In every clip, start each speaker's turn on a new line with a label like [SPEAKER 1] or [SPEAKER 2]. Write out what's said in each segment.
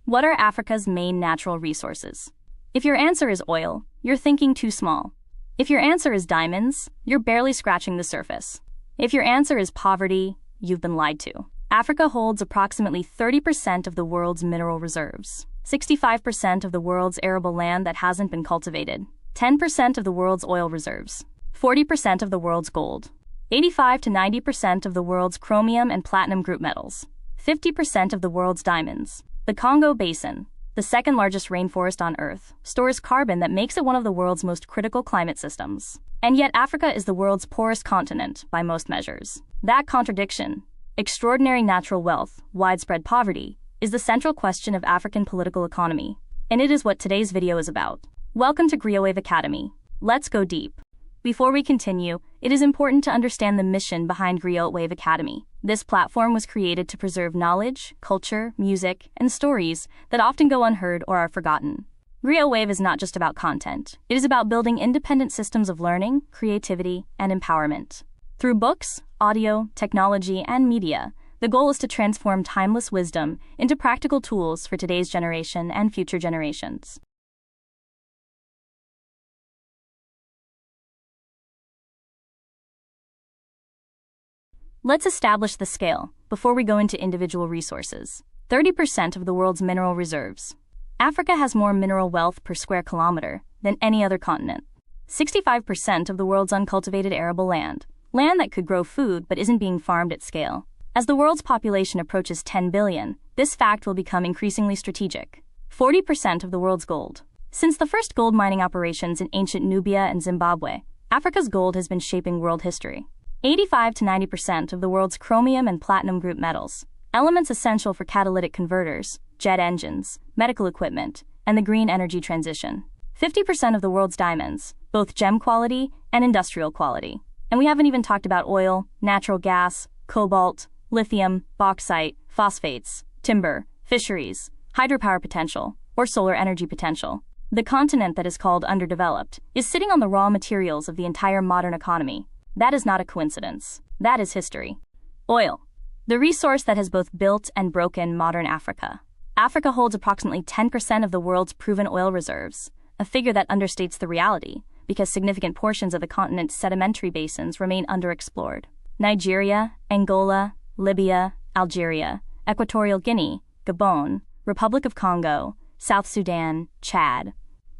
[SPEAKER 1] What are Africa's main natural resources? If your answer is oil, you're thinking too small. If your answer is diamonds, you're barely scratching the surface. If your answer is poverty, you've been lied to. Africa holds approximately 30% of the world's mineral reserves, 65% of the world's arable land that hasn't been cultivated, 10% of the world's oil reserves, 40% of the world's gold, 85 to 90% of the world's chromium and platinum group metals, 50% of the world's diamonds. The Congo Basin, the second largest rainforest on Earth, stores carbon that makes it one of the world's most critical climate systems. And yet Africa is the world's poorest continent by most measures. That contradiction, extraordinary natural wealth, widespread poverty, is the central question of African political economy. And it is what today's video is about. Welcome to GrioWave Academy. Let's go deep. Before we continue, it is important to understand the mission behind GrioWave Academy. This platform was created to preserve knowledge, culture, music, and stories that often go unheard or are forgotten. GrioWave is not just about content. It is about building independent systems of learning, creativity, and empowerment. Through books, audio, technology, and media, the goal is to transform timeless wisdom into practical tools for today's generation and future generations. Let's establish the scale before we go into individual resources. 30% of the world's mineral reserves. Africa has more mineral wealth per square kilometer than any other continent. 65% of the world's uncultivated arable land, land that could grow food but isn't being farmed at scale. As the world's population approaches 10 billion, this fact will become increasingly strategic. 40% of the world's gold. Since the first gold mining operations in ancient Nubia and Zimbabwe, Africa's gold has been shaping world history. 85 to 90% of the world's chromium and platinum group metals, elements essential for catalytic converters, jet engines, medical equipment, and the green energy transition. 50% of the world's diamonds, both gem quality and industrial quality. And we haven't even talked about oil, natural gas, cobalt, lithium, bauxite, phosphates, timber, fisheries, hydropower potential, or solar energy potential. The continent that is called underdeveloped is sitting on the raw materials of the entire modern economy. That is not a coincidence. That is history. Oil, the resource that has both built and broken modern Africa. Africa holds approximately 10% of the world's proven oil reserves, a figure that understates the reality, because significant portions of the continent's sedimentary basins remain underexplored. Nigeria, Angola, Libya, Algeria, Equatorial Guinea, Gabon, Republic of Congo, South Sudan, Chad.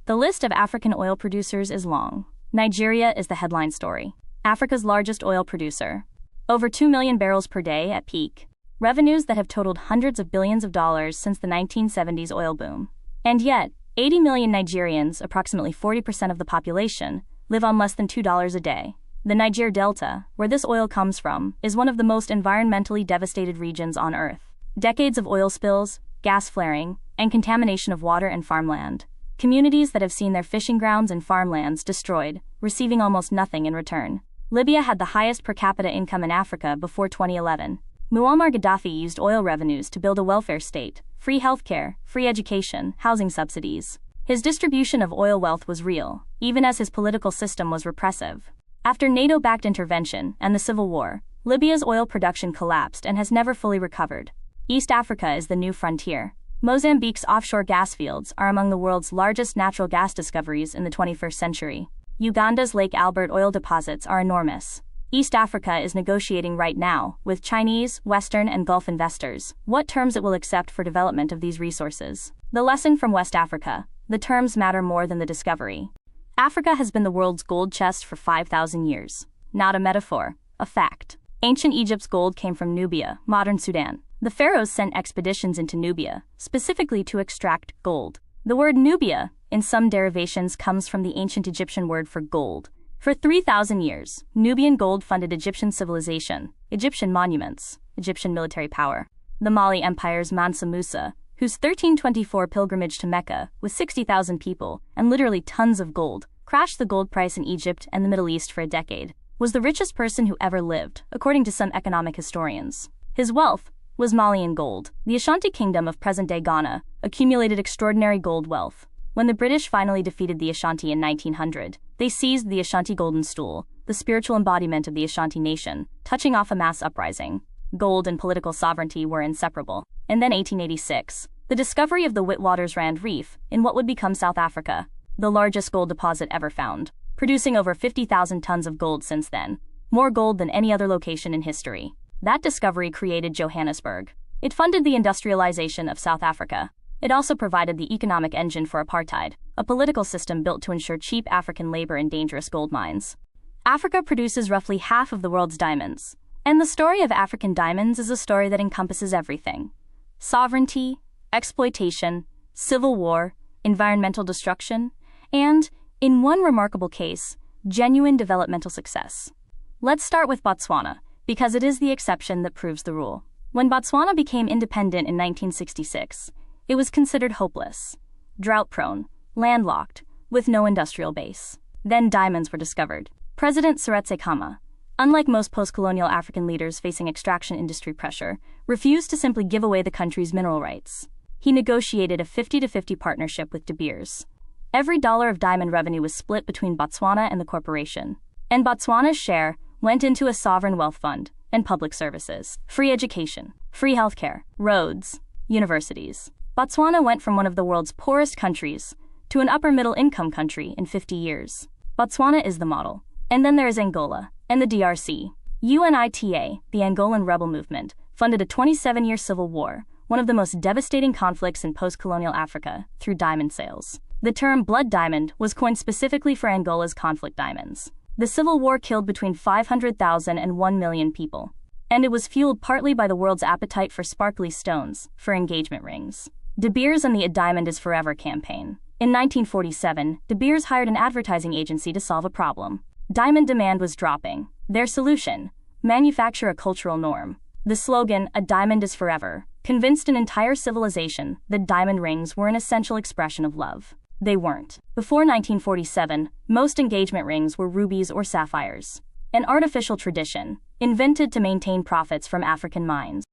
[SPEAKER 1] The list of African oil producers is long. Nigeria is the headline story. Africa's largest oil producer. Over 2 million barrels per day at peak. Revenues that have totaled hundreds of billions of dollars since the 1970s oil boom. And yet, 80 million Nigerians, approximately 40% of the population, live on less than $2 a day. The Niger Delta, where this oil comes from, is one of the most environmentally devastated regions on Earth. Decades of oil spills, gas flaring, and contamination of water and farmland. Communities that have seen their fishing grounds and farmlands destroyed, receiving almost nothing in return. Libya had the highest per capita income in Africa before 2011. Muammar Gaddafi used oil revenues to build a welfare state, free healthcare, free education, housing subsidies. His distribution of oil wealth was real, even as his political system was repressive. After NATO-backed intervention and the civil war, Libya's oil production collapsed and has never fully recovered. East Africa is the new frontier. Mozambique's offshore gas fields are among the world's largest natural gas discoveries in the 21st century. Uganda's Lake Albert oil deposits are enormous. East Africa is negotiating right now with Chinese, Western, and Gulf investors what terms it will accept for development of these resources. The lesson from West Africa: the terms matter more than the discovery. Africa has been the world's gold chest for 5,000 years. Not a metaphor, a fact. Ancient Egypt's gold came from Nubia, modern Sudan. The pharaohs sent expeditions into Nubia, specifically to extract gold. The word Nubia, in some derivations, comes from the ancient Egyptian word for gold. For 3,000 years, Nubian gold funded Egyptian civilization, Egyptian monuments, Egyptian military power. The Mali Empire's Mansa Musa, whose 1324 pilgrimage to Mecca, with 60,000 people and literally tons of gold, crashed the gold price in Egypt and the Middle East for a decade, was the richest person who ever lived, according to some economic historians. His wealth was Malian gold. The Ashanti Kingdom of present-day Ghana accumulated extraordinary gold wealth. When the British finally defeated the Ashanti in 1900, they seized the Ashanti Golden Stool, the spiritual embodiment of the Ashanti nation, touching off a mass uprising. Gold and political sovereignty were inseparable. And then 1886, the the discovery of the Witwatersrand Reef in what would become South Africa, the largest gold deposit ever found, producing over 50,000 tons of gold since then, more gold than any other location in history. That discovery created Johannesburg. It funded the industrialization of South Africa. It also provided the economic engine for apartheid, a political system built to ensure cheap African labor in dangerous gold mines. Africa produces roughly half of the world's diamonds. And the story of African diamonds is a story that encompasses everything: sovereignty, exploitation, civil war, environmental destruction, and, in one remarkable case, genuine developmental success. Let's start with Botswana, because it is the exception that proves the rule. When Botswana became independent in 1966, it was considered hopeless, drought-prone, landlocked, with no industrial base. Then diamonds were discovered. President Seretse Khama, unlike most post-colonial African leaders facing extraction industry pressure, refused to simply give away the country's mineral rights. He negotiated a 50-50 partnership with De Beers. Every dollar of diamond revenue was split between Botswana and the corporation, and Botswana's share went into a sovereign wealth fund and public services, free education, free healthcare, roads, universities. Botswana went from one of the world's poorest countries to an upper-middle-income country in 50 years. Botswana is the model. And then there is Angola and the DRC. UNITA, the Angolan rebel movement, funded a 27-year civil war, one of the most devastating conflicts in post-colonial Africa, through diamond sales. The term blood diamond was coined specifically for Angola's conflict diamonds. The civil war killed between 500,000 and 1 million people. And it was fueled partly by the world's appetite for sparkly stones, for engagement rings. De Beers and the A Diamond is Forever campaign. In 1947, De Beers hired an advertising agency to solve a problem. Diamond demand was dropping. Their solution: manufacture a cultural norm. The slogan, "A diamond is forever," convinced an entire civilization that diamond rings were an essential expression of love. They weren't. Before 1947, most engagement rings were rubies or sapphires, an artificial tradition, invented to maintain profits from African mines.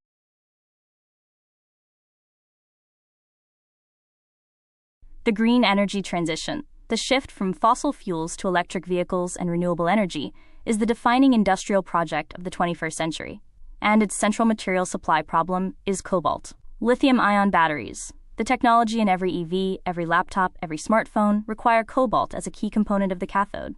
[SPEAKER 1] The green energy transition, the shift from fossil fuels to electric vehicles and renewable energy, is the defining industrial project of the 21st century. And its central material supply problem is cobalt. Lithium-ion batteries, the technology in every EV, every laptop, every smartphone, require cobalt as a key component of the cathode.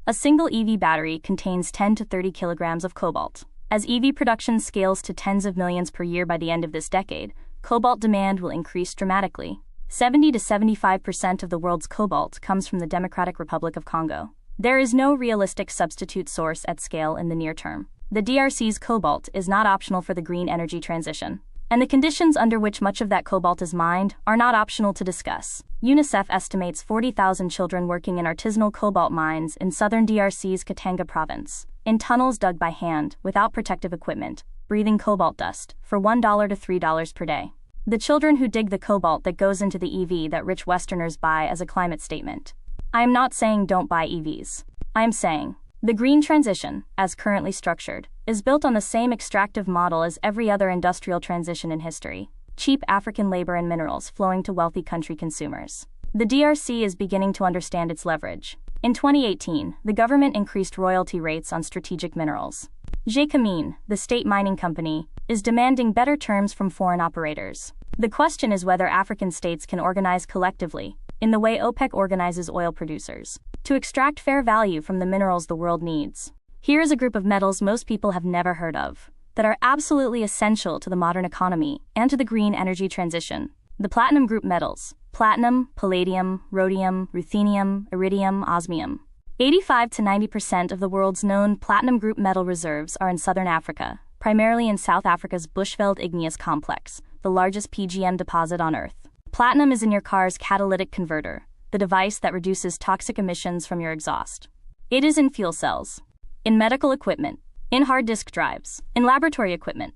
[SPEAKER 1] A single EV battery contains 10 to 30 kilograms of cobalt. As EV production scales to tens of millions per year by the end of this decade, cobalt demand will increase dramatically. 70 to 75% of the world's cobalt comes from the Democratic Republic of Congo. There is no realistic substitute source at scale in the near term. The DRC's cobalt is not optional for the green energy transition. And the conditions under which much of that cobalt is mined are not optional to discuss. UNICEF estimates 40,000 children working in artisanal cobalt mines in southern DRC's Katanga province, in tunnels dug by hand, without protective equipment, breathing cobalt dust, for $1 to $3 per day. The children who dig the cobalt that goes into the EV that rich Westerners buy as a climate statement. I am not saying don't buy EVs. I am saying the green transition, as currently structured, is built on the same extractive model as every other industrial transition in history: cheap African labor and minerals flowing to wealthy country consumers. The DRC is beginning to understand its leverage. In 2018, the government increased royalty rates on strategic minerals. Gécamines, the state mining company, is demanding better terms from foreign operators. The question is whether African states can organize collectively, in the way OPEC organizes oil producers, to extract fair value from the minerals the world needs. Here is a group of metals most people have never heard of, that are absolutely essential to the modern economy and to the green energy transition. The platinum group metals: platinum, palladium, rhodium, ruthenium, iridium, osmium. 85 to 90% of the world's known platinum group metal reserves are in southern Africa, primarily in South Africa's Bushveld Igneous Complex, the largest PGM deposit on Earth. Platinum is in your car's catalytic converter, the device that reduces toxic emissions from your exhaust. It is in fuel cells, in medical equipment, in hard disk drives, in laboratory equipment,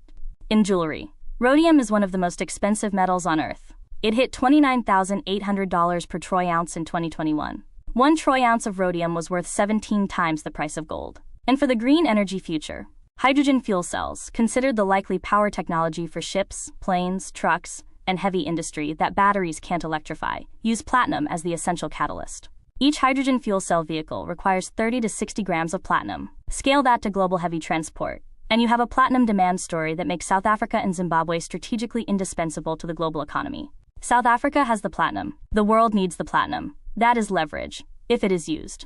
[SPEAKER 1] in jewelry. Rhodium is one of the most expensive metals on Earth. It hit $29,800 per troy ounce in 2021. 1 troy ounce of rhodium was worth 17 times the price of gold. And for the green energy future, hydrogen fuel cells, considered the likely power technology for ships, planes, trucks, and heavy industry that batteries can't electrify, use platinum as the essential catalyst. Each hydrogen fuel cell vehicle requires 30 to 60 grams of platinum. Scale that to global heavy transport, and you have a platinum demand story that makes South Africa and Zimbabwe strategically indispensable to the global economy. South Africa has the platinum. The world needs the platinum. That is leverage, if it is used.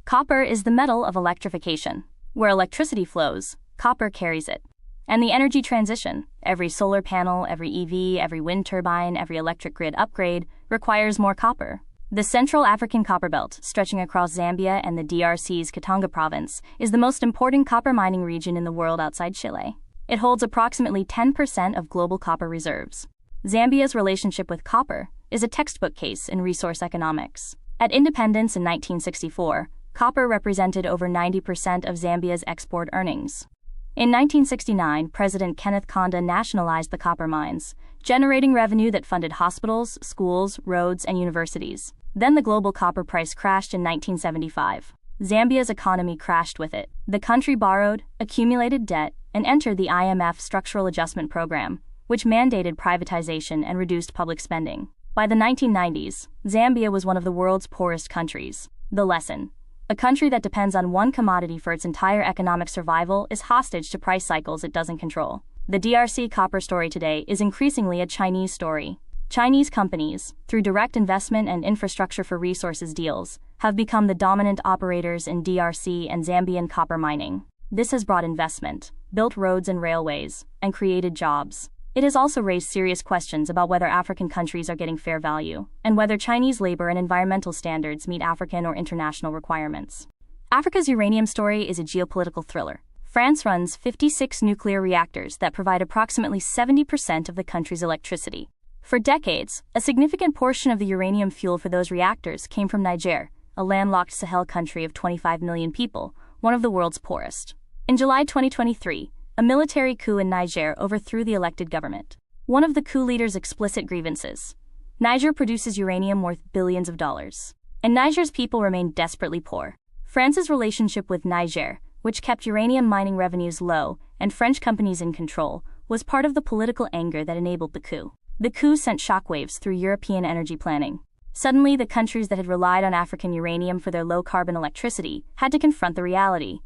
[SPEAKER 1] Copper is the metal of electrification. Where electricity flows, copper carries it. And the energy transition, every solar panel, every EV, every wind turbine, every electric grid upgrade, requires more copper. The Central African Copper Belt, stretching across Zambia and the DRC's Katanga province, is the most important copper mining region in the world outside Chile. It holds approximately 10% of global copper reserves. Zambia's relationship with copper is a textbook case in resource economics. At independence in 1964, copper represented over 90% of Zambia's export earnings. In 1969, President Kenneth Kaunda nationalized the copper mines, generating revenue that funded hospitals, schools, roads, and universities. Then the global copper price crashed in 1975. Zambia's economy crashed with it. The country borrowed, accumulated debt, and entered the IMF Structural Adjustment Program, which mandated privatization and reduced public spending. By the 1990s, Zambia was one of the world's poorest countries. The lesson: a country that depends on one commodity for its entire economic survival is hostage to price cycles it doesn't control. The DRC copper story today is increasingly a Chinese story. Chinese companies, through direct investment and infrastructure for resources deals, have become the dominant operators in DRC and Zambian copper mining. This has brought investment, built roads and railways, and created jobs. It has also raised serious questions about whether African countries are getting fair value, and whether Chinese labor and environmental standards meet African or international requirements. Africa's uranium story is a geopolitical thriller. France runs 56 nuclear reactors that provide approximately 70% of the country's electricity. For decades, a significant portion of the uranium fuel for those reactors came from Niger, a landlocked Sahel country of 25 million people, one of the world's poorest. In July 2023, a military coup in Niger overthrew the elected government. One of the coup leader's explicit grievances: Niger produces uranium worth billions of dollars, and Niger's people remain desperately poor. France's relationship with Niger, which kept uranium mining revenues low and French companies in control, was part of the political anger that enabled the coup. The coup sent shockwaves through European energy planning. Suddenly, the countries that had relied on African uranium for their low-carbon electricity had to confront the reality.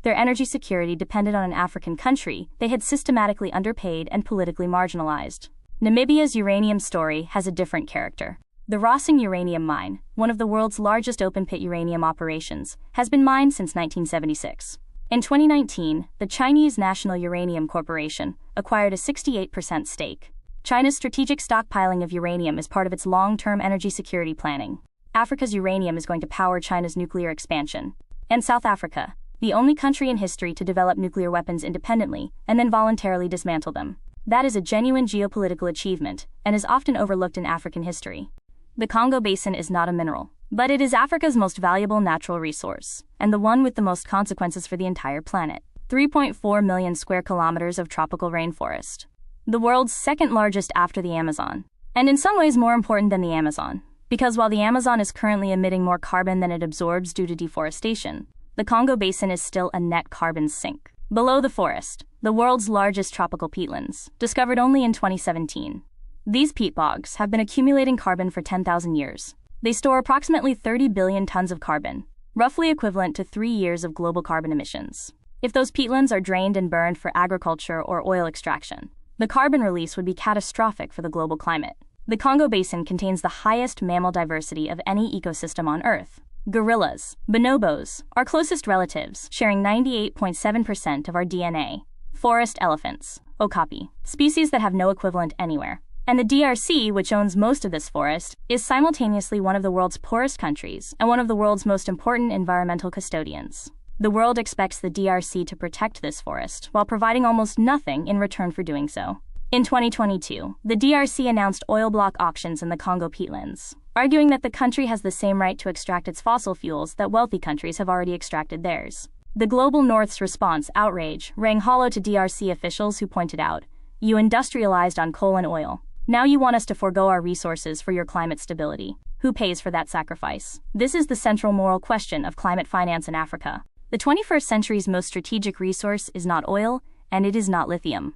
[SPEAKER 1] Their energy security depended on an African country they had systematically underpaid and politically marginalized. Namibia's uranium story has a different character. The Rossing uranium mine, one of the world's largest open-pit uranium operations, has been mined since 1976. In 2019, the Chinese National Uranium Corporation acquired a 68% stake. China's strategic stockpiling of uranium is part of its long-term energy security planning. Africa's uranium is going to power China's nuclear expansion. And South Africa, the only country in history to develop nuclear weapons independently and then voluntarily dismantle them. That is a genuine geopolitical achievement and is often overlooked in African history. The Congo Basin is not a mineral, but it is Africa's most valuable natural resource, and the one with the most consequences for the entire planet. 3.4 million square kilometers of tropical rainforest. The world's second largest after the Amazon, and in some ways more important than the Amazon, because while the Amazon is currently emitting more carbon than it absorbs due to deforestation, the Congo Basin is still a net carbon sink. Below the forest, the world's largest tropical peatlands, discovered only in 2017. These peat bogs have been accumulating carbon for 10,000 years. They store approximately 30 billion tons of carbon, roughly equivalent to 3 years of global carbon emissions. If those peatlands are drained and burned for agriculture or oil extraction, the carbon release would be catastrophic for the global climate. The Congo Basin contains the highest mammal diversity of any ecosystem on Earth. Gorillas, bonobos, our closest relatives, sharing 98.7% of our DNA. Forest elephants, okapi, species that have no equivalent anywhere. And the DRC, which owns most of this forest, is simultaneously one of the world's poorest countries and one of the world's most important environmental custodians. The world expects the DRC to protect this forest while providing almost nothing in return for doing so. In 2022, the DRC announced oil block auctions in the Congo peatlands, arguing that the country has the same right to extract its fossil fuels that wealthy countries have already extracted theirs. The global North's response, outrage, rang hollow to DRC officials who pointed out, "You industrialized on coal and oil. Now you want us to forego our resources for your climate stability. Who pays for that sacrifice?" This is the central moral question of climate finance in Africa. The 21st century's most strategic resource is not oil, and it is not lithium.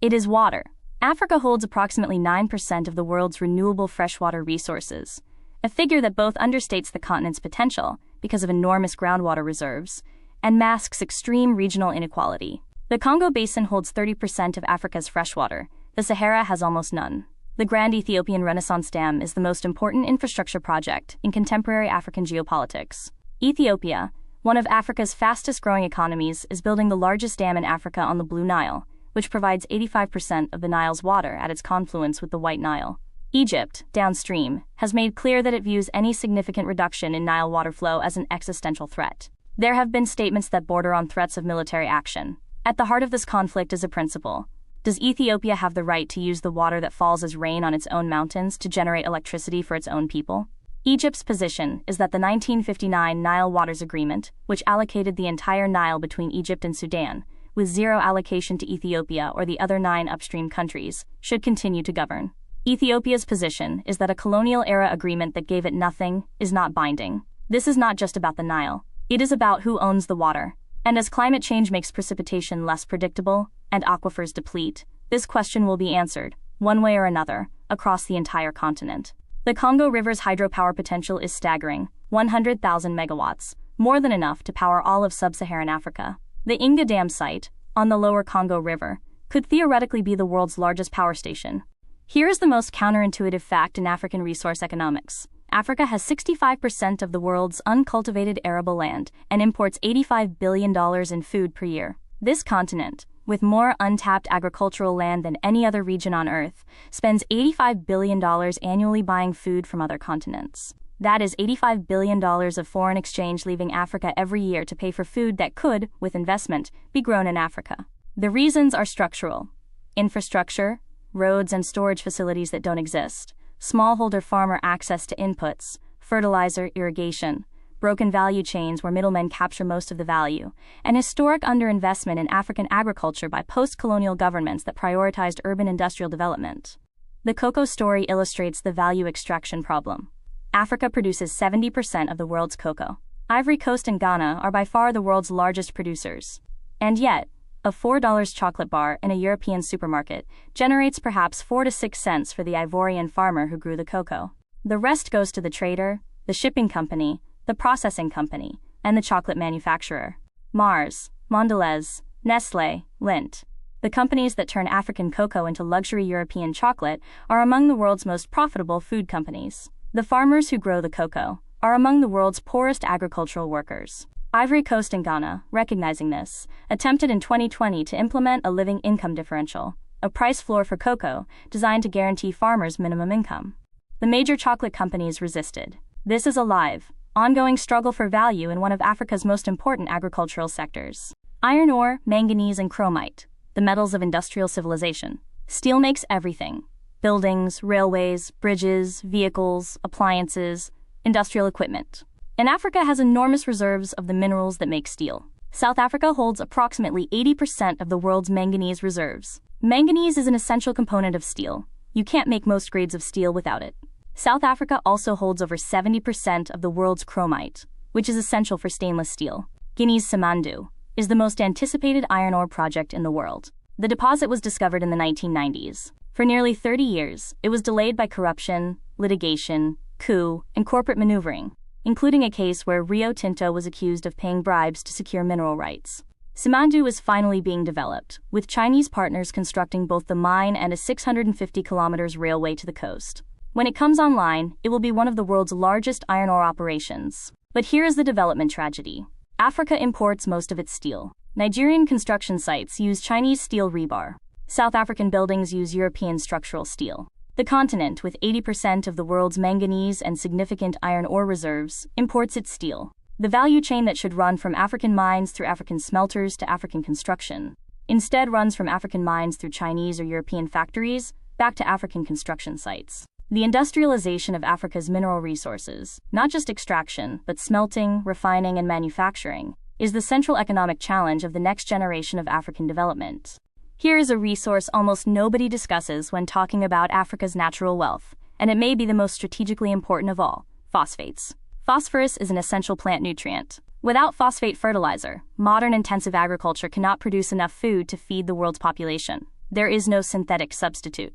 [SPEAKER 1] It is water. Africa holds approximately 9% of the world's renewable freshwater resources, a figure that both understates the continent's potential because of enormous groundwater reserves and masks extreme regional inequality. The Congo Basin holds 30% of Africa's freshwater. The Sahara has almost none. The Grand Ethiopian Renaissance Dam is the most important infrastructure project in contemporary African geopolitics. Ethiopia, one of Africa's fastest-growing economies, is building the largest dam in Africa on the Blue Nile, which provides 85% of the Nile's water at its confluence with the White Nile. Egypt, downstream, has made clear that it views any significant reduction in Nile water flow as an existential threat. There have been statements that border on threats of military action. At the heart of this conflict is a principle. Does Ethiopia have the right to use the water that falls as rain on its own mountains to generate electricity for its own people? Egypt's position is that the 1959 Nile Waters Agreement, which allocated the entire Nile between Egypt and Sudan, with zero allocation to Ethiopia or the other 9 upstream countries, should continue to govern. Ethiopia's position is that a colonial-era agreement that gave it nothing is not binding. This is not just about the Nile. It is about who owns the water. And as climate change makes precipitation less predictable and aquifers deplete, this question will be answered, one way or another, across the entire continent. The Congo River's hydropower potential is staggering, 100,000 megawatts, more than enough to power all of sub-Saharan Africa. The Inga Dam site, on the lower Congo River, could theoretically be the world's largest power station. Here is the most counterintuitive fact in African resource economics. Africa has 65% of the world's uncultivated arable land and imports $85 billion in food per year. This continent, with more untapped agricultural land than any other region on Earth, spends $85 billion annually buying food from other continents. That is $85 billion of foreign exchange leaving Africa every year to pay for food that could, with investment, be grown in Africa. The reasons are structural. Infrastructure, roads and storage facilities that don't exist, smallholder farmer access to inputs, fertilizer, irrigation, broken value chains where middlemen capture most of the value, and historic underinvestment in African agriculture by post-colonial governments that prioritized urban industrial development. The cocoa story illustrates the value extraction problem. Africa produces 70% of the world's cocoa. Ivory Coast and Ghana are by far the world's largest producers. And yet, a $4 chocolate bar in a European supermarket generates perhaps 4 to 6 cents for the Ivorian farmer who grew the cocoa. The rest goes to the trader, the shipping company, the processing company, and the chocolate manufacturer. Mars, Mondelez, Nestlé, Lindt. The companies that turn African cocoa into luxury European chocolate are among the world's most profitable food companies. The farmers who grow the cocoa are among the world's poorest agricultural workers. Ivory Coast and Ghana, recognizing this, attempted in 2020 to implement a living income differential, a price floor for cocoa designed to guarantee farmers minimum income. The major chocolate companies resisted. This is a live, ongoing struggle for value in one of Africa's most important agricultural sectors. Iron ore, manganese, and chromite, the metals of industrial civilization. Steel makes everything: buildings, railways, bridges, vehicles, appliances, industrial equipment. And Africa has enormous reserves of the minerals that make steel. South Africa holds approximately 80% of the world's manganese reserves. Manganese is an essential component of steel. You can't make most grades of steel without it. South Africa also holds over 70% of the world's chromite, which is essential for stainless steel. Guinea's Simandou is the most anticipated iron ore project in the world. The deposit was discovered in the 1990s. For nearly 30 years, it was delayed by corruption, litigation, coup, and corporate maneuvering, including a case where Rio Tinto was accused of paying bribes to secure mineral rights. Simandou is finally being developed, with Chinese partners constructing both the mine and a 650 kilometers railway to the coast. When it comes online, it will be one of the world's largest iron ore operations. But here is the development tragedy. Africa imports most of its steel. Nigerian construction sites use Chinese steel rebar. South African buildings use European structural steel. The continent, with 80% of the world's manganese and significant iron ore reserves, imports its steel. The value chain that should run from African mines through African smelters to African construction instead runs from African mines through Chinese or European factories back to African construction sites. The industrialization of Africa's mineral resources, not just extraction, but smelting, refining, and manufacturing, is the central economic challenge of the next generation of African development. Here is a resource almost nobody discusses when talking about Africa's natural wealth, and it may be the most strategically important of all: phosphates. Phosphorus is an essential plant nutrient. Without phosphate fertilizer, modern intensive agriculture cannot produce enough food to feed the world's population. There is no synthetic substitute.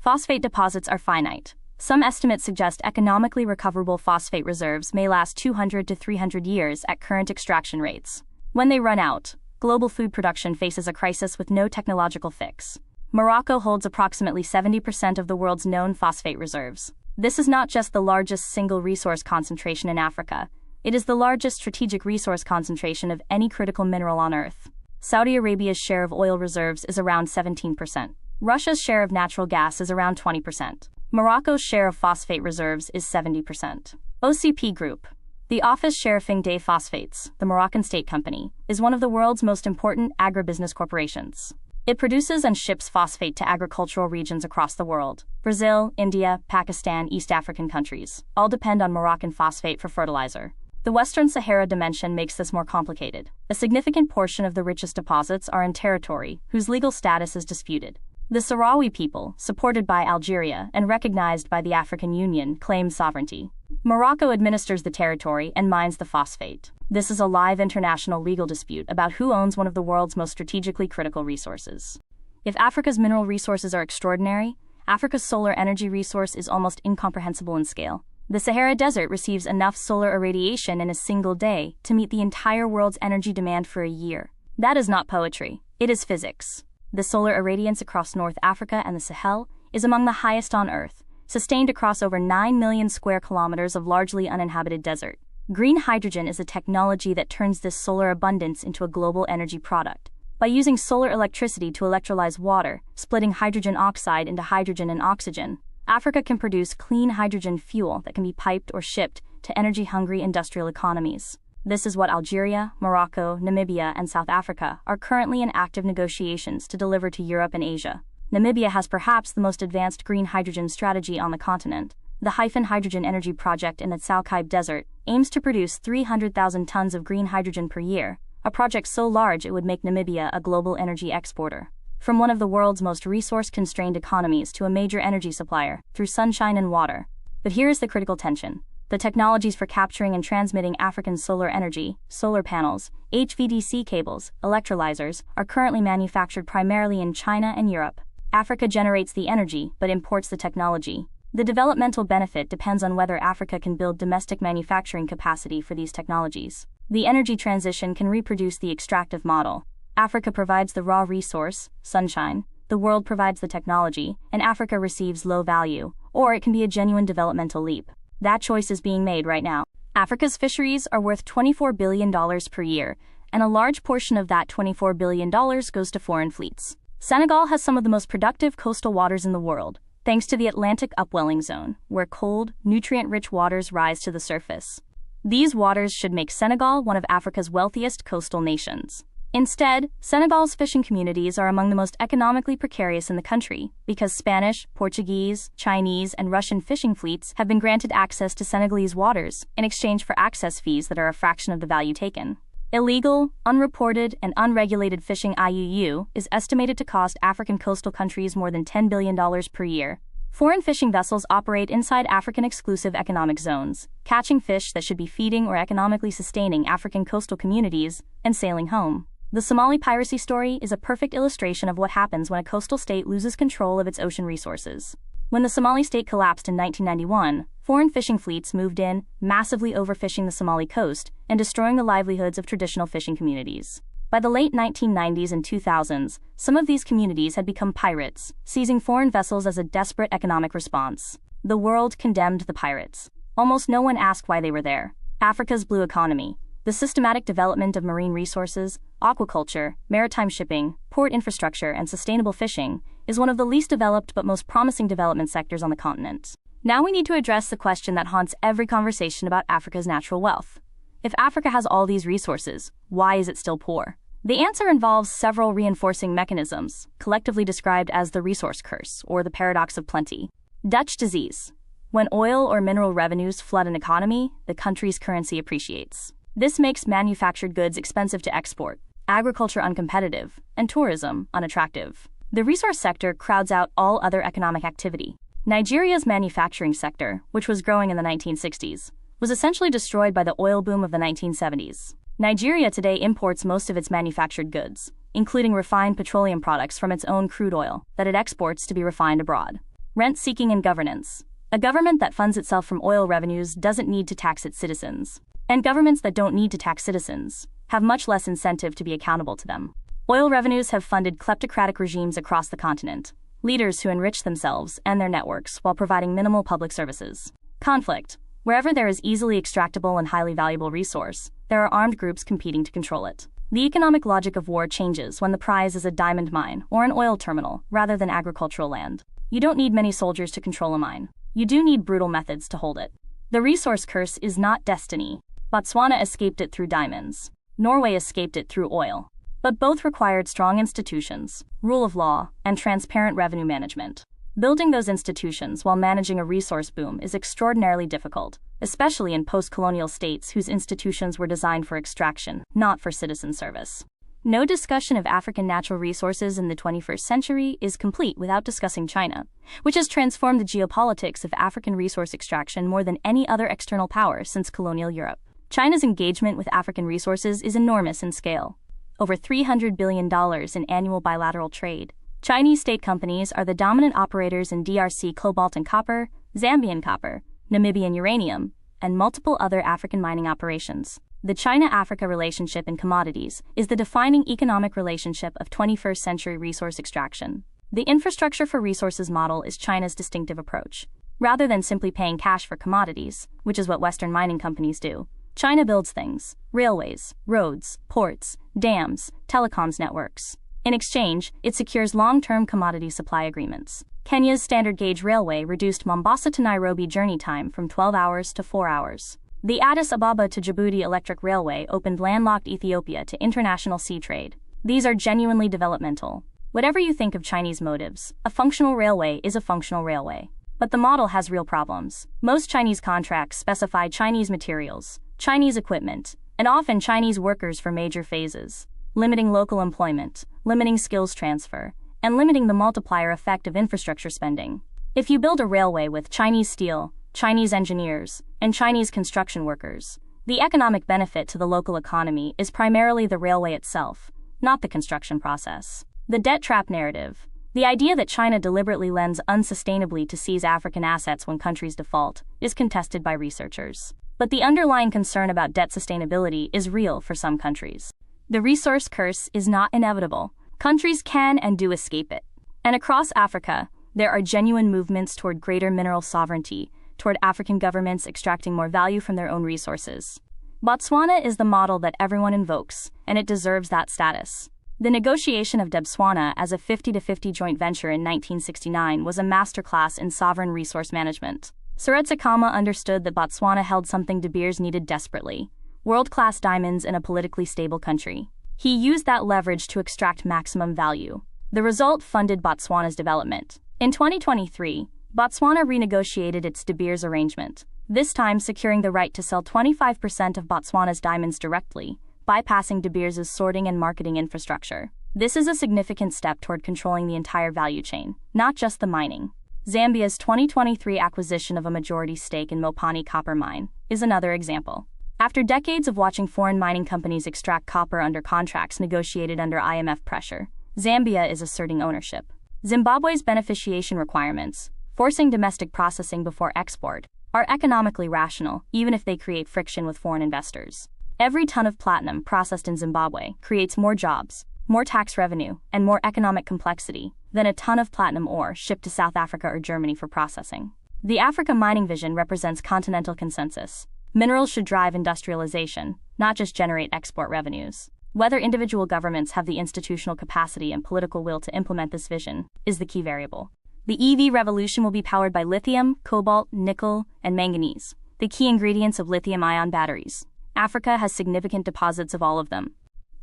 [SPEAKER 1] Phosphate deposits are finite. Some estimates suggest economically recoverable phosphate reserves may last 200 to 300 years at current extraction rates. When they run out, global food production faces a crisis with no technological fix. Morocco holds approximately 70% of the world's known phosphate reserves. This is not just the largest single resource concentration in Africa, it is the largest strategic resource concentration of any critical mineral on Earth. Saudi Arabia's share of oil reserves is around 17%. Russia's share of natural gas is around 20%. Morocco's share of phosphate reserves is 70%. OCP Group. The Office Sherifing des Phosphates, the Moroccan state company, is one of the world's most important agribusiness corporations. It produces and ships phosphate to agricultural regions across the world. Brazil, India, Pakistan, East African countries all depend on Moroccan phosphate for fertilizer. The Western Sahara dimension makes this more complicated. A significant portion of the richest deposits are in territory whose legal status is disputed. The Sahrawi people, supported by Algeria and recognized by the African Union, claim sovereignty. Morocco administers the territory and mines the phosphate. This is a live international legal dispute about who owns one of the world's most strategically critical resources. If Africa's mineral resources are extraordinary, Africa's solar energy resource is almost incomprehensible in scale. The Sahara Desert receives enough solar irradiation in a single day to meet the entire world's energy demand for a year. That is not poetry, it is physics. The solar irradiance across North Africa and the Sahel is among the highest on Earth, sustained across over 9 million square kilometers of largely uninhabited desert. Green hydrogen is a technology that turns this solar abundance into a global energy product. By using solar electricity to electrolyze water, splitting hydrogen oxide into hydrogen and oxygen, Africa can produce clean hydrogen fuel that can be piped or shipped to energy-hungry industrial economies. This is what Algeria, Morocco, Namibia, and South Africa are currently in active negotiations to deliver to Europe and Asia. Namibia has perhaps the most advanced green hydrogen strategy on the continent. The Hydrogen Energy Project in the Tsaukaib Desert aims to produce 300,000 tons of green hydrogen per year, a project so large it would make Namibia a global energy exporter. From one of the world's most resource-constrained economies to a major energy supplier, through sunshine and water. But here is the critical tension. The technologies for capturing and transmitting African solar energy, solar panels, HVDC cables, electrolyzers, are currently manufactured primarily in China and Europe. Africa generates the energy but imports the technology. The developmental benefit depends on whether Africa can build domestic manufacturing capacity for these technologies. The energy transition can reproduce the extractive model. Africa provides the raw resource, sunshine, the world provides the technology, and Africa receives low value, or it can be a genuine developmental leap. That choice is being made right now. Africa's fisheries are worth $24 billion per year, and a large portion of that $24 billion goes to foreign fleets. Senegal has some of the most productive coastal waters in the world, thanks to the Atlantic upwelling zone, where cold, nutrient-rich waters rise to the surface. These waters should make Senegal one of Africa's wealthiest coastal nations. Instead, Senegal's fishing communities are among the most economically precarious in the country, because Spanish, Portuguese, Chinese, and Russian fishing fleets have been granted access to Senegalese waters in exchange for access fees that are a fraction of the value taken. Illegal, unreported, and unregulated fishing IUU is estimated to cost African coastal countries more than $10 billion per year. Foreign fishing vessels operate inside African exclusive economic zones, catching fish that should be feeding or economically sustaining African coastal communities, and sailing home. The Somali piracy story is a perfect illustration of what happens when a coastal state loses control of its ocean resources. When the Somali state collapsed in 1991, foreign fishing fleets moved in, massively overfishing the Somali coast and destroying the livelihoods of traditional fishing communities. By the late 1990s and 2000s, some of these communities had become pirates, seizing foreign vessels as a desperate economic response. The world condemned the pirates. Almost no one asked why they were there. Africa's blue economy, the systematic development of marine resources, aquaculture, maritime shipping, port infrastructure, and sustainable fishing, is one of the least developed but most promising development sectors on the continent. Now we need to address the question that haunts every conversation about Africa's natural wealth. If Africa has all these resources, why is it still poor? The answer involves several reinforcing mechanisms, collectively described as the resource curse, or the paradox of plenty. Dutch disease. When oil or mineral revenues flood an economy, the country's currency appreciates. This makes manufactured goods expensive to export, agriculture uncompetitive, and tourism unattractive. The resource sector crowds out all other economic activity. Nigeria's manufacturing sector, which was growing in the 1960s, was essentially destroyed by the oil boom of the 1970s. Nigeria today imports most of its manufactured goods, including refined petroleum products from its own crude oil, that it exports to be refined abroad. Rent-seeking and governance. A government that funds itself from oil revenues doesn't need to tax its citizens. And governments that don't need to tax citizens have much less incentive to be accountable to them. Oil revenues have funded kleptocratic regimes across the continent, leaders who enrich themselves and their networks while providing minimal public services. Conflict. Wherever there is easily extractable and highly valuable resource, there are armed groups competing to control it. The economic logic of war changes when the prize is a diamond mine or an oil terminal rather than agricultural land. You don't need many soldiers to control a mine. You do need brutal methods to hold it. The resource curse is not destiny. Botswana escaped it through diamonds. Norway escaped it through oil. But both required strong institutions, rule of law, and transparent revenue management. Building those institutions while managing a resource boom is extraordinarily difficult, especially in post-colonial states whose institutions were designed for extraction, not for citizen service. No discussion of African natural resources in the 21st century is complete without discussing China, which has transformed the geopolitics of African resource extraction more than any other external power since colonial Europe. China's engagement with African resources is enormous in scale. Over $300 billion in annual bilateral trade. Chinese state companies are the dominant operators in DRC cobalt and copper, Zambian copper, Namibian uranium, and multiple other African mining operations. The China-Africa relationship in commodities is the defining economic relationship of 21st century resource extraction. The infrastructure for resources model is China's distinctive approach. Rather than simply paying cash for commodities, which is what Western mining companies do, China builds things: railways, roads, ports, dams, telecoms networks. In exchange, it secures long-term commodity supply agreements. Kenya's standard gauge railway reduced Mombasa to Nairobi journey time from 12 hours to 4 hours. The Addis Ababa to Djibouti electric railway opened landlocked Ethiopia to international sea trade. These are genuinely developmental. Whatever you think of Chinese motives, a functional railway is a functional railway. But the model has real problems. Most Chinese contracts specify Chinese materials, Chinese equipment, and often Chinese workers for major phases, limiting local employment, limiting skills transfer, and limiting the multiplier effect of infrastructure spending. If you build a railway with Chinese steel, Chinese engineers, and Chinese construction workers, the economic benefit to the local economy is primarily the railway itself, not the construction process. The debt trap narrative. The idea that China deliberately lends unsustainably to seize African assets when countries default is contested by researchers. But the underlying concern about debt sustainability is real for some countries. The resource curse is not inevitable. Countries can and do escape it. And across Africa, there are genuine movements toward greater mineral sovereignty, toward African governments extracting more value from their own resources. Botswana is the model that everyone invokes, and it deserves that status. The negotiation of Botswana as a 50-50 joint venture in 1969 was a masterclass in sovereign resource management. Seretse Khama understood that Botswana held something De Beers needed desperately: world-class diamonds in a politically stable country. He used that leverage to extract maximum value. The result funded Botswana's development. In 2023, Botswana renegotiated its De Beers arrangement, this time securing the right to sell 25% of Botswana's diamonds directly, bypassing De Beers' sorting and marketing infrastructure. This is a significant step toward controlling the entire value chain, not just the mining. Zambia's 2023 acquisition of a majority stake in Mopani copper mine is another example. After decades of watching foreign mining companies extract copper under contracts negotiated under IMF pressure, Zambia is asserting ownership. Zimbabwe's beneficiation requirements, forcing domestic processing before export, are economically rational, even if they create friction with foreign investors. Every ton of platinum processed in Zimbabwe creates more jobs, more tax revenue, and more economic complexity than a ton of platinum ore shipped to South Africa or Germany for processing. The Africa mining vision represents continental consensus. Minerals should drive industrialization, not just generate export revenues. Whether individual governments have the institutional capacity and political will to implement this vision is the key variable. The EV revolution will be powered by lithium, cobalt, nickel, and manganese, the key ingredients of lithium-ion batteries. Africa has significant deposits of all of them.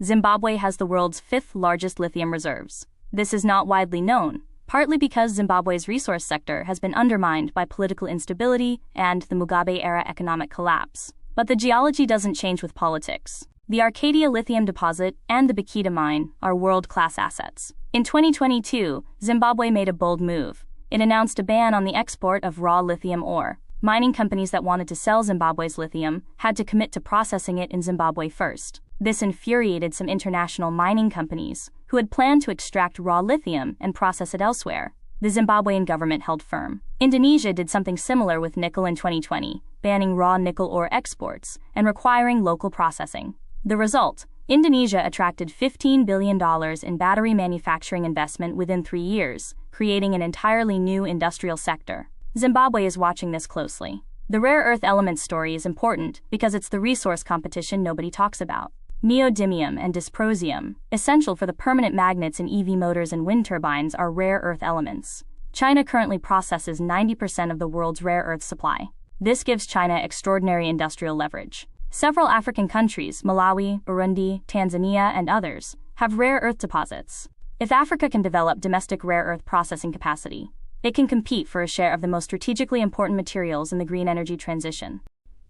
[SPEAKER 1] Zimbabwe has the world's 5th largest lithium reserves. This is not widely known, partly because Zimbabwe's resource sector has been undermined by political instability and the Mugabe-era economic collapse. But the geology doesn't change with politics. The Arcadia lithium deposit and the Bikita mine are world-class assets. In 2022, Zimbabwe made a bold move. It announced a ban on the export of raw lithium ore. Mining companies that wanted to sell Zimbabwe's lithium had to commit to processing it in Zimbabwe first. This infuriated some international mining companies who had planned to extract raw lithium and process it elsewhere. The Zimbabwean government held firm. Indonesia did something similar with nickel in 2020, banning raw nickel ore exports and requiring local processing. The result: Indonesia attracted $15 billion in battery manufacturing investment within 3 years, creating an entirely new industrial sector. Zimbabwe is watching this closely. The rare earth element story is important because it's the resource competition nobody talks about. Neodymium and dysprosium, essential for the permanent magnets in EV motors and wind turbines, are rare earth elements. China currently processes 90% of the world's rare earth supply. This gives China extraordinary industrial leverage. Several African countries, Malawi, Burundi, Tanzania, and others, have rare earth deposits. If Africa can develop domestic rare earth processing capacity, it can compete for a share of the most strategically important materials in the green energy transition.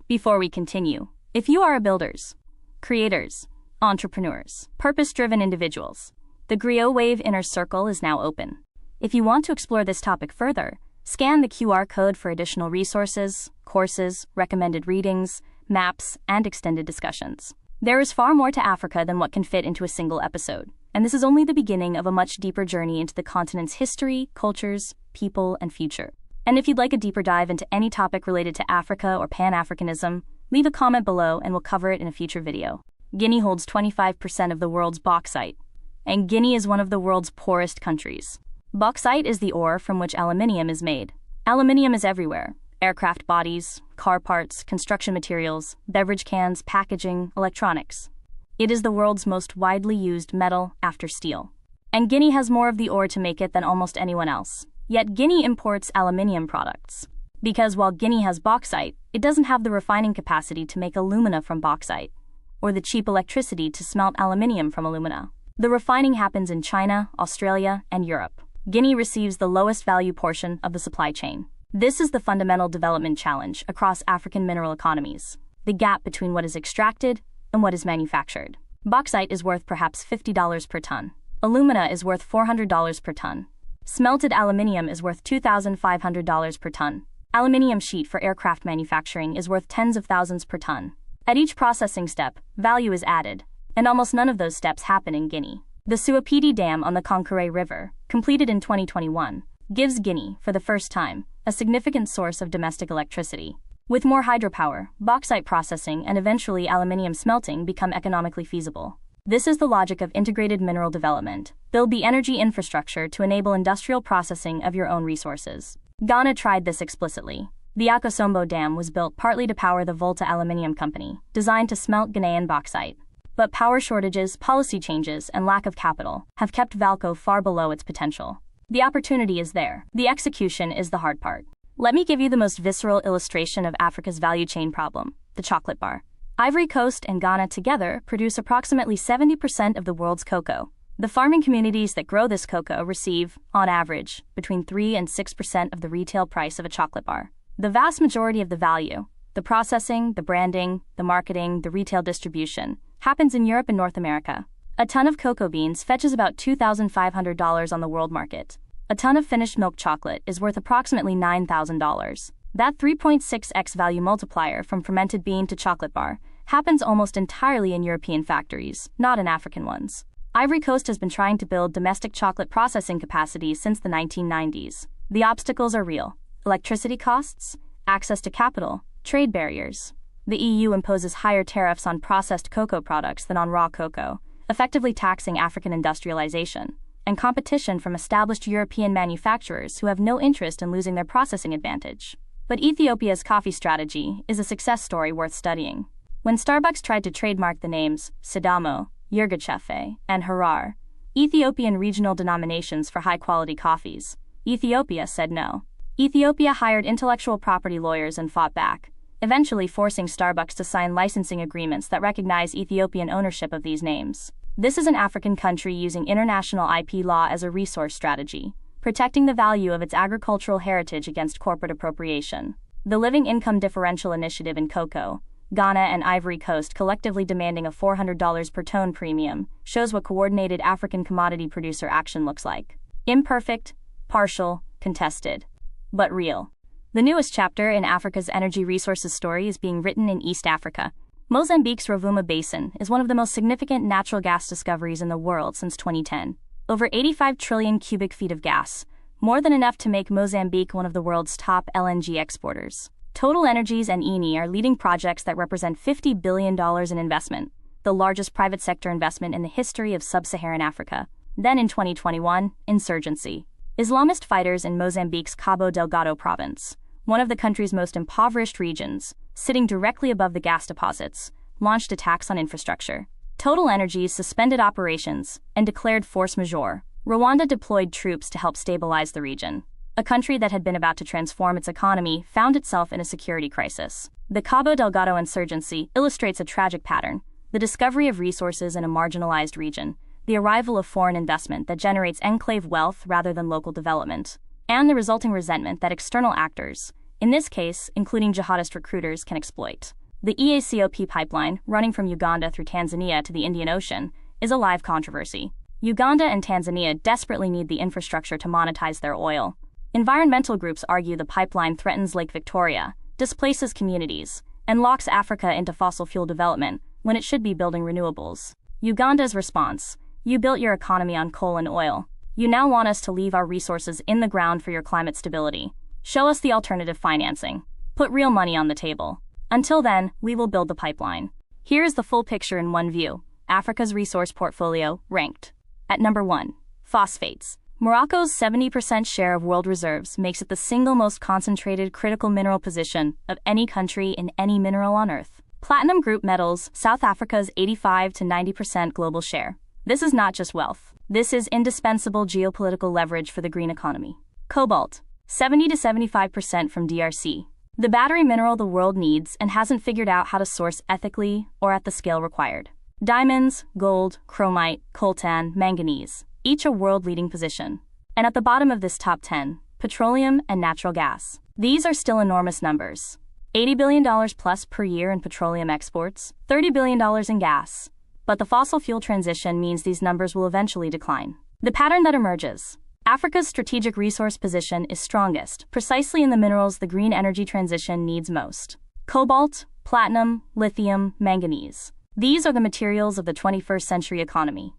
[SPEAKER 1] Before we continue, if you are a builders, creators, entrepreneurs, purpose-driven individuals, the Griot Wave Inner Circle is now open. If you want to explore this topic further, scan the QR code for additional resources, courses, recommended readings, maps, and extended discussions. There is far more to Africa than what can fit into a single episode, and this is only the beginning of a much deeper journey into the continent's history, cultures, people, and future. And if you'd like a deeper dive into any topic related to Africa or Pan-Africanism, leave a comment below and we'll cover it in a future video. Guinea holds 25% of the world's bauxite, and Guinea is one of the world's poorest countries. Bauxite is the ore from which aluminium is made. Aluminium is everywhere: aircraft bodies, car parts, construction materials, beverage cans, packaging, electronics. It is the world's most widely used metal after steel. And Guinea has more of the ore to make it than almost anyone else. Yet Guinea imports aluminium products. Because while Guinea has bauxite, it doesn't have the refining capacity to make alumina from bauxite, or the cheap electricity to smelt aluminium from alumina. The refining happens in China, Australia, and Europe. Guinea receives the lowest value portion of the supply chain. This is the fundamental development challenge across African mineral economies: the gap between what is extracted and what is manufactured. Bauxite is worth perhaps $50 per ton. Alumina is worth $400 per ton. Smelted aluminium is worth $2,500 per ton. Aluminium sheet for aircraft manufacturing is worth tens of thousands per ton. At each processing step, value is added, and almost none of those steps happen in Guinea. The Suapidi Dam on the Konkore River, completed in 2021, gives Guinea, for the first time, a significant source of domestic electricity. With more hydropower, bauxite processing and eventually aluminium smelting become economically feasible. This is the logic of integrated mineral development. Build the energy infrastructure to enable industrial processing of your own resources. Ghana tried this explicitly. The Akosombo Dam was built partly to power the Volta Aluminium Company, designed to smelt Ghanaian bauxite. But power shortages, policy changes, and lack of capital have kept Valco far below its potential. The opportunity is there. The execution is the hard part. Let me give you the most visceral illustration of Africa's value chain problem: the chocolate bar. Ivory Coast and Ghana together produce approximately 70% of the world's cocoa. The farming communities that grow this cocoa receive, on average, between 3 and 6% of the retail price of a chocolate bar. The vast majority of the value, the processing, the branding, the marketing, the retail distribution, happens in Europe and North America. A ton of cocoa beans fetches about $2,500 on the world market. A ton of finished milk chocolate is worth approximately $9,000. That 3.6x value multiplier from fermented bean to chocolate bar happens almost entirely in European factories, not in African ones. Ivory Coast has been trying to build domestic chocolate processing capacity since the 1990s. The obstacles are real: electricity costs, access to capital, trade barriers. The EU imposes higher tariffs on processed cocoa products than on raw cocoa, effectively taxing African industrialization, and competition from established European manufacturers who have no interest in losing their processing advantage. But Ethiopia's coffee strategy is a success story worth studying. When Starbucks tried to trademark the names Sidamo, Yirgacheffe, and Harar, Ethiopian regional denominations for high-quality coffees, Ethiopia said no. Ethiopia hired intellectual property lawyers and fought back, eventually forcing Starbucks to sign licensing agreements that recognize Ethiopian ownership of these names. This is an African country using international IP law as a resource strategy, protecting the value of its agricultural heritage against corporate appropriation. The Living Income Differential Initiative in cocoa, Ghana and Ivory Coast collectively demanding a $400 per ton premium, shows what coordinated African commodity producer action looks like. Imperfect, partial, contested, but real. The newest chapter in Africa's energy resources story is being written in East Africa. Mozambique's Rovuma Basin is one of the most significant natural gas discoveries in the world since 2010. Over 85 trillion cubic feet of gas, more than enough to make Mozambique one of the world's top LNG exporters. Total Energies and Eni are leading projects that represent $50 billion in investment. The the largest private sector investment in the history of sub-Saharan Africa. Then in 2021, insurgency. Islamist fighters in Mozambique's Cabo Delgado province, one of the country's most impoverished regions, sitting directly above the gas deposits, launched attacks on infrastructure. Total Energies suspended operations and declared force majeure. Rwanda deployed troops to help stabilize the region. A country that had been about to transform its economy found itself in a security crisis. The Cabo Delgado insurgency illustrates a tragic pattern: the discovery of resources in a marginalized region, the arrival of foreign investment that generates enclave wealth rather than local development, and the resulting resentment that external actors, in this case including jihadist recruiters, can exploit. The EACOP pipeline, running from Uganda through Tanzania to the Indian Ocean, is a live controversy. Uganda and Tanzania desperately need the infrastructure to monetize their oil. Environmental groups argue the pipeline threatens Lake Victoria, displaces communities, and locks Africa into fossil fuel development when it should be building renewables. Uganda's response: "You built your economy on coal and oil. You now want us to leave our resources in the ground for your climate stability. Show us the alternative financing. Put real money on the table. Until then, we will build the pipeline." Here is the full picture in one view. Africa's resource portfolio, ranked. At number 1. Phosphates. Morocco's 70% share of world reserves makes it the single most concentrated critical mineral position of any country in any mineral on Earth. Platinum group metals, South Africa's 85 to 90% global share. This is not just wealth. This is indispensable geopolitical leverage for the green economy. Cobalt, 70 to 75% from DRC. The battery mineral the world needs and hasn't figured out how to source ethically or at the scale required. Diamonds, gold, chromite, coltan, manganese, each a world-leading position. And at the bottom of this top 10, petroleum and natural gas. These are still enormous numbers. $80 billion plus per year in petroleum exports, $30 billion in gas. But the fossil fuel transition means these numbers will eventually decline. The pattern that emerges: Africa's strategic resource position is strongest precisely in the minerals the green energy transition needs most. Cobalt, platinum, lithium, manganese. These are the materials of the 21st century economy.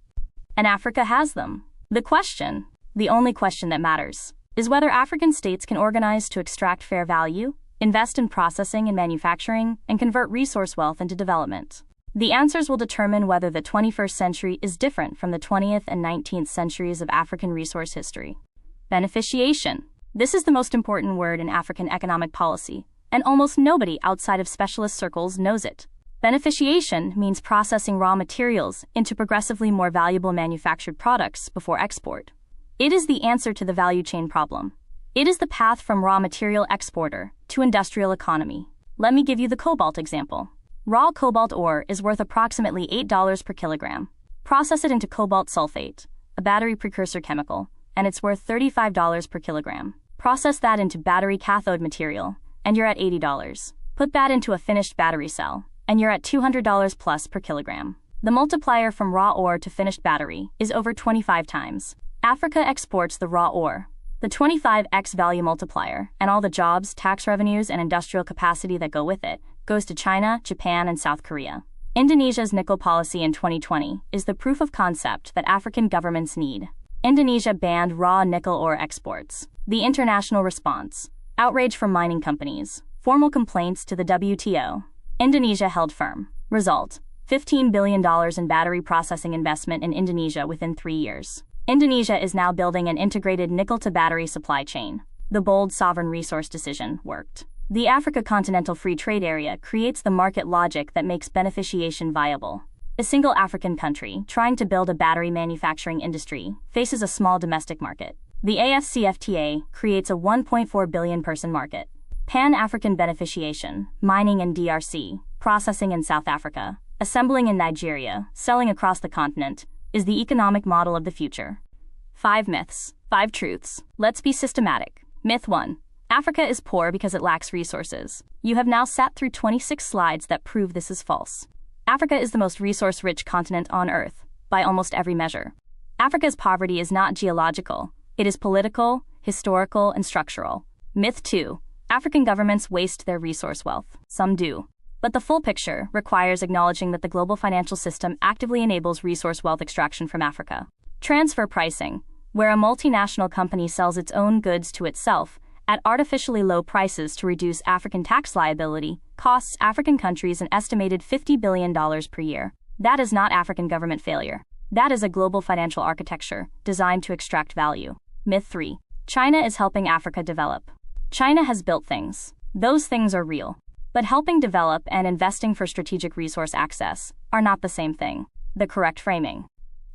[SPEAKER 1] And Africa has them. The question, the only question that matters, is whether African states can organize to extract fair value, invest in processing and manufacturing, and convert resource wealth into development. The answers will determine whether the 21st century is different from the 20th and 19th centuries of African resource history. Beneficiation. This is the most important word in African economic policy, and almost nobody outside of specialist circles knows it. Beneficiation means processing raw materials into progressively more valuable manufactured products before export. It is the answer to the value chain problem. It is the path from raw material exporter to industrial economy. Let me give you the cobalt example. Raw cobalt ore is worth approximately $8 per kilogram. Process it into cobalt sulfate, a battery precursor chemical, and it's worth $35 per kilogram. Process that into battery cathode material, and you're at $80. Put that into a finished battery cell, and you're at $200 plus per kilogram. The multiplier from raw ore to finished battery is over 25 times. Africa exports the raw ore. The 25x value multiplier, and all the jobs, tax revenues, and industrial capacity that go with it, goes to China, Japan, and South Korea. Indonesia's nickel policy in 2020 is the proof of concept that African governments need. Indonesia banned raw nickel ore exports. The international response: outrage from mining companies, formal complaints to the WTO. Indonesia held firm. Result: $15 billion in battery processing investment in Indonesia within 3 years. Indonesia is now building an integrated nickel-to-battery supply chain. The bold sovereign resource decision worked. The Africa Continental Free Trade Area creates the market logic that makes beneficiation viable. A single African country trying to build a battery manufacturing industry faces a small domestic market. The AFCFTA creates a 1.4 billion person market. Pan-African beneficiation, mining in DRC, processing in South Africa, assembling in Nigeria, selling across the continent, is the economic model of the future. 5 myths, 5 truths. Let's be systematic. Myth 1. Africa is poor because it lacks resources. You have now sat through 26 slides that prove this is false. Africa is the most resource-rich continent on Earth, by almost every measure. Africa's poverty is not geological. It is political, historical, and structural. Myth 2. African governments waste their resource wealth. Some do. But the full picture requires acknowledging that the global financial system actively enables resource wealth extraction from Africa. Transfer pricing, where a multinational company sells its own goods to itself at artificially low prices to reduce African tax liability, costs African countries an estimated $50 billion per year. That is not African government failure. That is a global financial architecture designed to extract value. Myth 3. China is helping Africa develop. China has built things. Those things are real. But helping develop and investing for strategic resource access are not the same thing. The correct framing.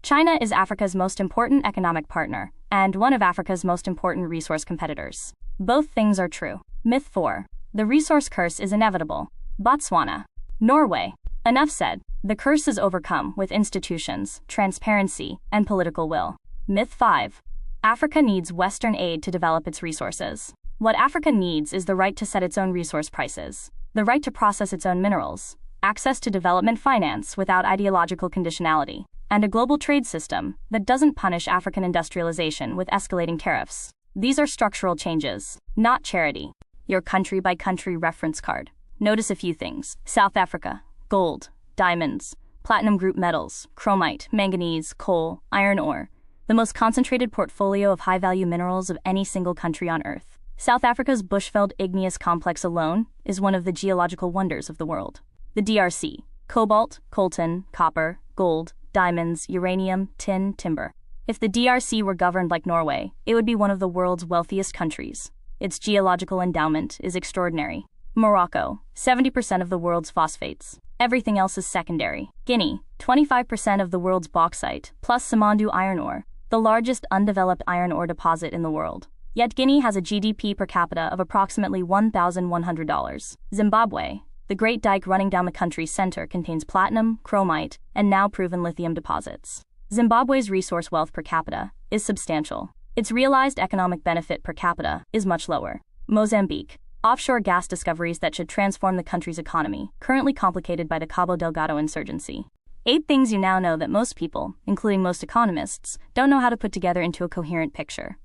[SPEAKER 1] China is Africa's most important economic partner and one of Africa's most important resource competitors. Both things are true. Myth 4. The resource curse is inevitable. Botswana. Norway. Enough said. The curse is overcome with institutions, transparency, and political will. Myth 5. Africa needs Western aid to develop its resources. What Africa needs is the right to set its own resource prices, the right to process its own minerals, access to development finance without ideological conditionality, and a global trade system that doesn't punish African industrialization with escalating tariffs. These are structural changes, not charity. Your country-by-country reference card. Notice a few things. South Africa. Gold, diamonds, platinum group metals, chromite, manganese, coal, iron ore. The most concentrated portfolio of high-value minerals of any single country on Earth. South Africa's Bushveld igneous complex alone is one of the geological wonders of the world. The DRC. Cobalt, coltan, copper, gold, diamonds, uranium, tin, timber. If the DRC were governed like Norway, it would be one of the world's wealthiest countries. Its geological endowment is extraordinary. Morocco. 70% of the world's phosphates. Everything else is secondary. Guinea. 25% of the world's bauxite, plus Simandu iron ore, the largest undeveloped iron ore deposit in the world. Yet Guinea has a GDP per capita of approximately $1,100. Zimbabwe. The Great Dike running down the country's center contains platinum, chromite, and now proven lithium deposits. Zimbabwe's resource wealth per capita is substantial. Its realized economic benefit per capita is much lower. Mozambique. Offshore gas discoveries that should transform the country's economy, currently complicated by the Cabo Delgado insurgency. 8 things you now know that most people, including most economists, don't know how to put together into a coherent picture.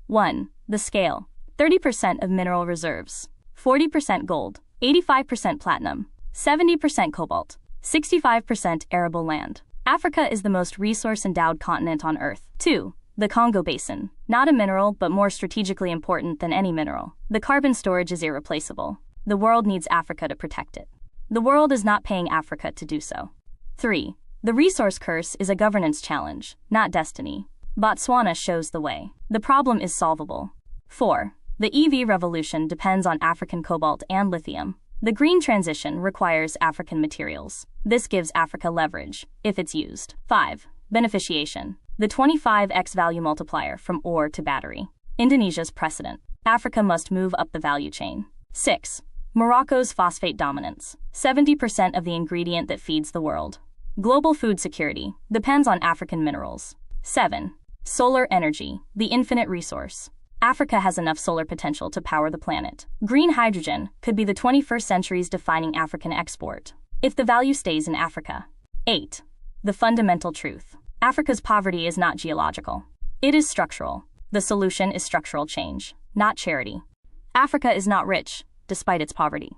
[SPEAKER 1] 1. The scale. 30% of mineral reserves. 40% gold. 85% platinum. 70% cobalt. 65% arable land. Africa is the most resource-endowed continent on Earth. 2. The Congo Basin. Not a mineral, but more strategically important than any mineral. The carbon storage is irreplaceable. The world needs Africa to protect it. The world is not paying Africa to do so. 3. The resource curse is a governance challenge, not destiny. Botswana shows the way. The problem is solvable. 4. The EV revolution depends on African cobalt and lithium. The green transition requires African materials. This gives Africa leverage, if it's used. 5. Beneficiation. The 25x value multiplier from ore to battery. Indonesia's precedent. Africa must move up the value chain. 6. Morocco's phosphate dominance. 70% of the ingredient that feeds the world. Global food security depends on African minerals. 7. Solar energy, the infinite resource. Africa has enough solar potential to power the planet. Green hydrogen could be the 21st century's defining African export, if the value stays in Africa. 8. The fundamental truth. Africa's poverty is not geological. It is structural. The solution is structural change, not charity. Africa is not rich, despite its poverty.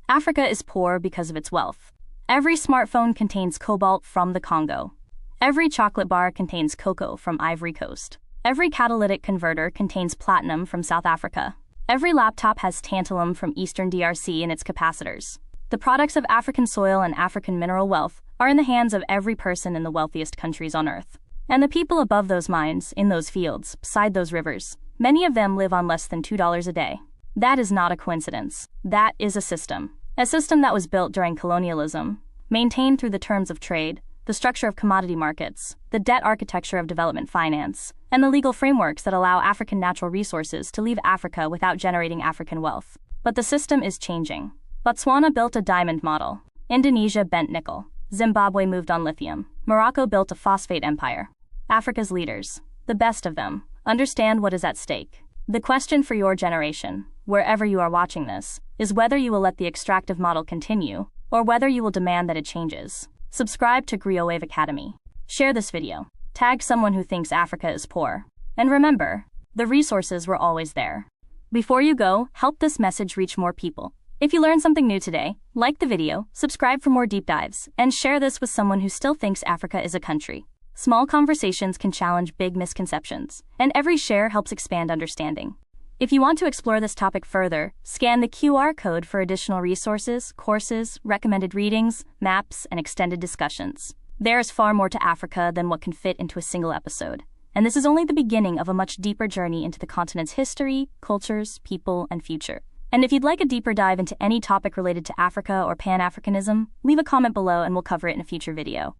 [SPEAKER 1] Africa is poor because of its wealth. Every smartphone contains cobalt from the Congo. Every chocolate bar contains cocoa from Ivory Coast. Every catalytic converter contains platinum from South Africa. Every laptop has tantalum from Eastern DRC in its capacitors. The products of African soil and African mineral wealth are in the hands of every person in the wealthiest countries on Earth. And the people above those mines, in those fields, beside those rivers, many of them live on less than $2 a day. That is not a coincidence. That is a system. A system that was built during colonialism, maintained through the terms of trade, the structure of commodity markets, the debt architecture of development finance, and the legal frameworks that allow African natural resources to leave Africa without generating African wealth. But the system is changing. Botswana built a diamond model. Indonesia bent nickel. Zimbabwe moved on lithium. Morocco built a phosphate empire. Africa's leaders, the best of them, understand what is at stake. The question for your generation, wherever you are watching this, is whether you will let the extractive model continue, or whether you will demand that it changes. Subscribe to GrioWave Academy. Share this video. Tag someone who thinks Africa is poor. And remember, the resources were always there. Before you go, help this message reach more people. If you learned something new today, like the video, subscribe for more deep dives, and share this with someone who still thinks Africa is a country. Small conversations can challenge big misconceptions, and every share helps expand understanding. If you want to explore this topic further, scan the QR code for additional resources, courses, recommended readings, maps, and extended discussions. There's far more to Africa than what can fit into a single episode. And this is only the beginning of a much deeper journey into the continent's history, cultures, people, and future. And if you'd like a deeper dive into any topic related to Africa or Pan-Africanism, leave a comment below and we'll cover it in a future video.